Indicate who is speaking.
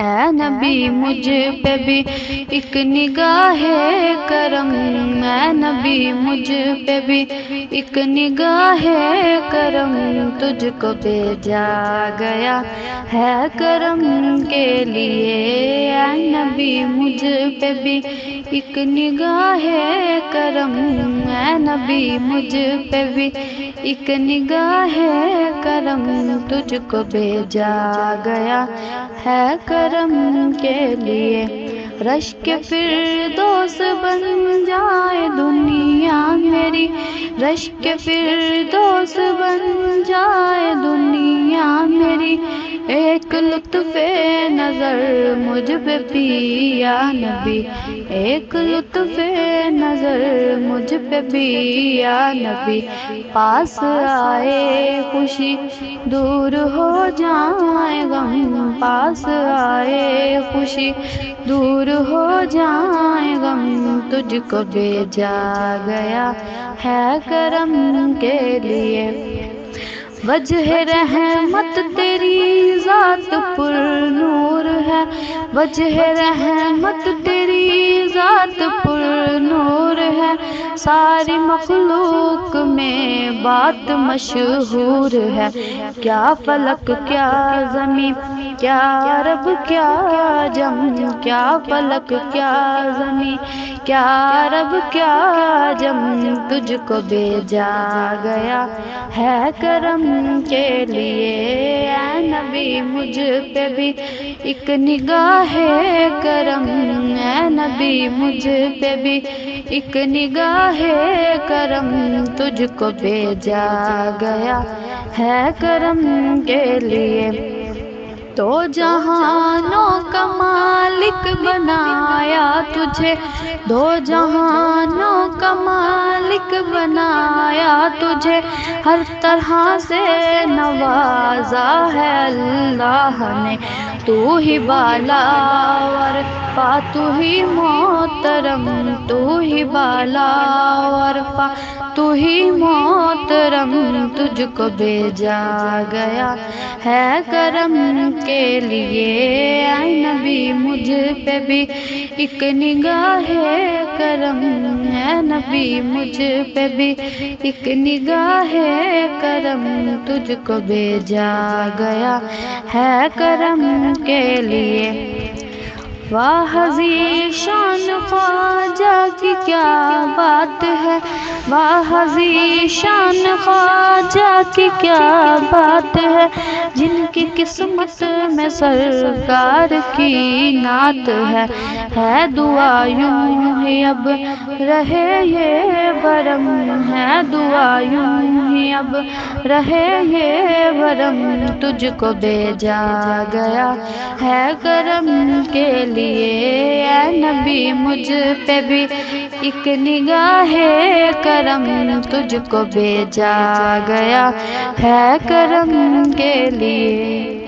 Speaker 1: اے نبی مجھ پہ بھی ایک نگاہ کرم، اے نبی مجھ پہ بھی ایک نگاہ کرم، تجھ کو بھیجا گیا ہے کرم کے لیے۔ اے نبی مجھ پہ بھی ایک نگاہ کرم، اے نبی مجھ پہ بھی ایک نگاہ کرم، تجھ کو بھیجا گیا ہے کرم کے لیے۔ رشک فردوس بن جائے دنیا میری، رشک فردوس بن جائے دنیا میری، ایک لطف نظر مجھ پہ بھی یا نبی، ایک لطف نظر مجھ پہ بھی یا نبی، پاس آئے خوشی دور ہو جائے غم، پاس آئے خوشی دور ہو جائے غم، تجھ کو بھیجا گیا ہے کرم کے لیے۔ وجہ رحمت تیری ذات پر نور ہے، وجہ رحمت تیری ذات پر نور ہے، ساری مخلوق میں بات مشہور ہے، کیا فلک کیا زمین کیا رب کیا جم، کیا فلک کیا زمین کیا رب کیا جم، تجھ کو بھیجا گیا ہے کرم کے لیے۔ اے نبی مجھ پہ بھی ایک نگاہ کرم، اے نبی مجھ پہ بھی ایک نگاہ کرم، تجھ کو بھیجا گیا ہے کرم کے لیے۔ تو جہانوں کا مالک بنایا تجھے، دو جہانوں کا مالک بنایا تجھے، ہر طرح سے نوازا ہے اللہ نے، تو ہی بالا ورفا تو ہی محترم، تو ہی بالا ورفا تو ہی محترم، تجھ کو بھیجا گیا ہے کرم کے لیے۔ اے نبی مجھ پہ بھی ایک نگاہ کرم، اے نبی مجھ پہ بھی ایک نگاہ کرم، تجھ کو بھیجا گیا ہے کرم کے لیے۔ واہ عظیم شان خواجہ کی کیا بات ہے، واہ عظیم شان خواجہ کی کیا بات ہے، جن کی قسمت میں سرکار کی نعت ہے دعا یوں ہی اب رہے یہ بھرم، ہے دعا یوں ہی اب رہے یہ بھرم، تجھ کو بھیجا گیا ہے کرم کے لیے۔ اے نبی مجھ پہ بھی ایک نگاہ کرم، تجھ کو بھیجا گیا ہے کرم کے لیے۔